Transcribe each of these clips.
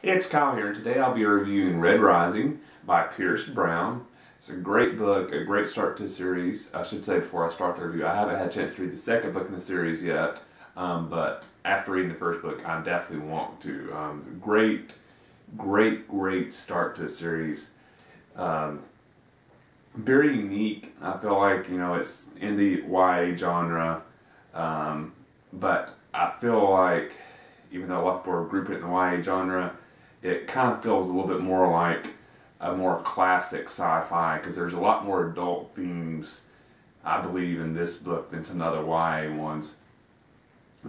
It's Kyle here, and today I'll be reviewing Red Rising by Pierce Brown. It's a great book, a great start to the series. I should say before I start the review, I haven't had a chance to read the second book in the series yet, but after reading the first book, I definitely want to. Great start to the series. Very unique. I feel like, it's in the YA genre, but I feel like, even though a lot of people group it in the YA genre, it kind of feels a little bit more like a more classic sci-fi, because there's a lot more adult themes, I believe, in this book than some other YA ones.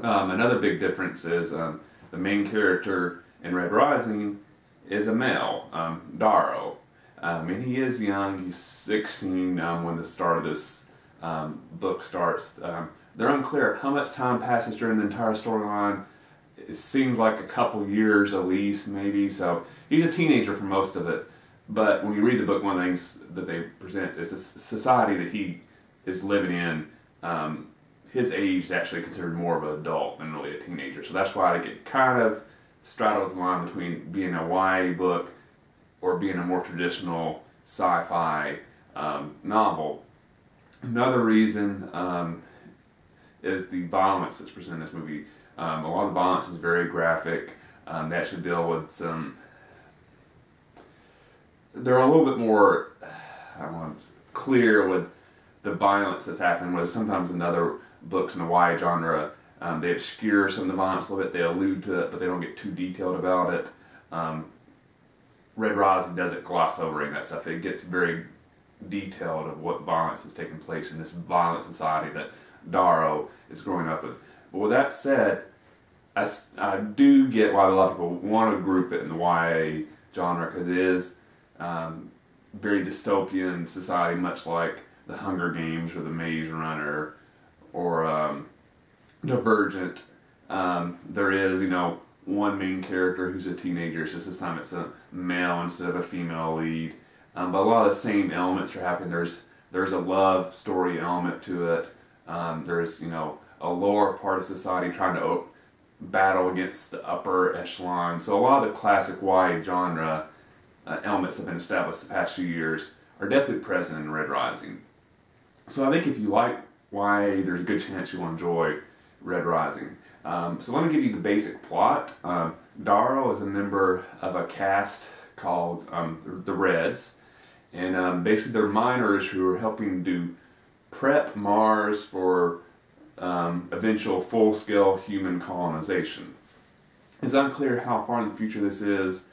Another big difference is the main character in Red Rising is a male, Darrow. And he is young. He's 16 when the start of this book starts. They're unclear of how much time passes during the entire storyline. It seems like a couple years at least, maybe. So he's a teenager for most of it. But when you read the book, one of the things that they present is the society that he is living in. His age is actually considered more of an adult than really a teenager. So that's why it kind of straddles the line between being a YA book or being a more traditional sci-fi novel. Another reason is the violence that's presented in this movie. A lot of the violence is very graphic. They actually deal with some... They're a little bit more, clear with the violence that's happening, whereas sometimes in other books in the YA genre, they obscure some of the violence a little bit, they allude to it, but they don't get too detailed about it. Red Rising doesn't gloss over any of that stuff. It gets very detailed of what violence is taking place in this violent society that Darrow is growing up in. But with that said, I do get why a lot of people want to group it in the YA genre, because it is very dystopian society, much like the Hunger Games or the Maze Runner or Divergent. There is, one main character who's a teenager. It's just this time it's a male instead of a female lead. But a lot of the same elements are happening. There's a love story element to it. There's, a lower part of society trying to battle against the upper echelon. So a lot of the classic YA genre elements that have been established the past few years are definitely present in Red Rising. So I think if you like YA, there's a good chance you'll enjoy Red Rising. So let me give you the basic plot. Darrow is a member of a caste called the Reds, and basically they're miners who are helping to prep Mars for eventual full-scale human colonization. It's unclear how far in the future this is.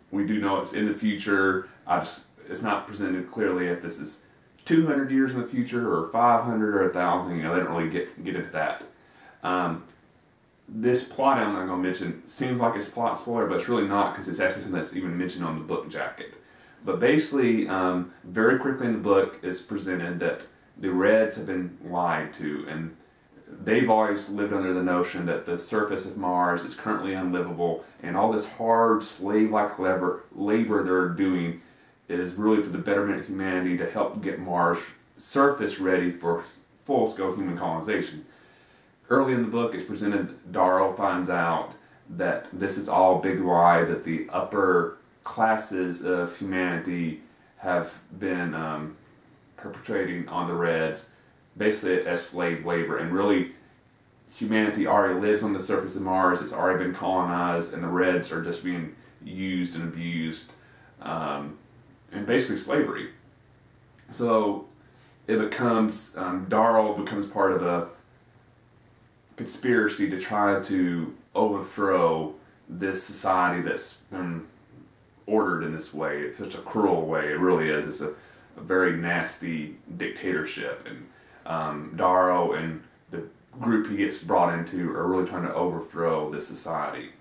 We do know it's in the future. It's not presented clearly if this is 200 years in the future or 500 or 1,000. They don't really get into that. This plot element I'm going to mention seems like it's plot spoiler, but it's really not, because it's actually something that's even mentioned on the book jacket. But basically, very quickly in the book, it's presented that the Reds have been lied to, and they've always lived under the notion that the surface of Mars is currently unlivable, and all this hard, slave-like labor they're doing is really for the betterment of humanity to help get Mars surface ready for full-scale human colonization. Early in the book, it's presented, Darrow finds out that this is all a big lie, that the upper classes of humanity have been perpetrating on the Reds, basically as slave labor, and really humanity already lives on the surface of Mars. It's already been colonized, and the Reds are just being used and abused, and basically slavery. So it becomes, Darrow becomes part of a conspiracy to try to overthrow this society that's been ordered in this way. It's such a cruel way. It really is. It's a very nasty dictatorship, and Darrow and the group he gets brought into are really trying to overthrow this society.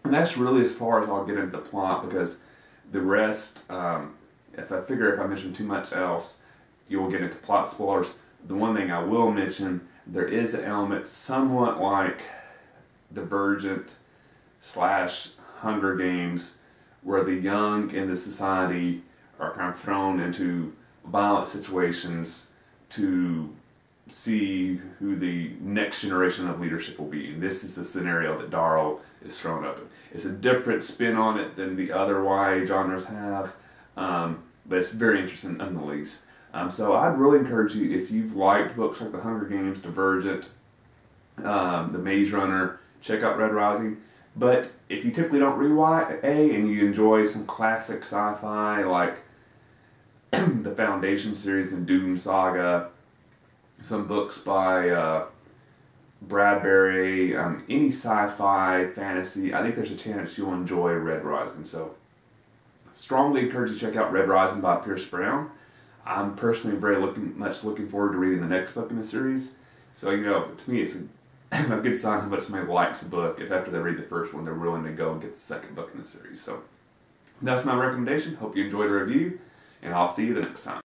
And that's really as far as I'll get into the plot, because the rest, if I mention too much else, you will get into plot spoilers. The one thing I will mention, there is an element somewhat like Divergent / Hunger Games, where the young in the society are kind of thrown into violent situations to see who the next generation of leadership will be. And this is the scenario that Darl is thrown up in. It's a different spin on it than the other YA genres have, but it's very interesting nonetheless. So I'd really encourage you, if you've liked books like The Hunger Games, Divergent, The Maze Runner, check out Red Rising. But if you typically don't read YA and you enjoy some classic sci-fi like the Foundation series and Doom Saga, some books by Bradbury, any sci-fi, fantasy, I think there's a chance you'll enjoy Red Rising. So strongly encourage you to check out Red Rising by Pierce Brown. I'm personally very much looking forward to reading the next book in the series. So, you know, to me it's a good sign how much somebody likes the book if after they read the first one they're willing to go and get the second book in the series. So that's my recommendation. Hope you enjoyed the review, and I'll see you the next time.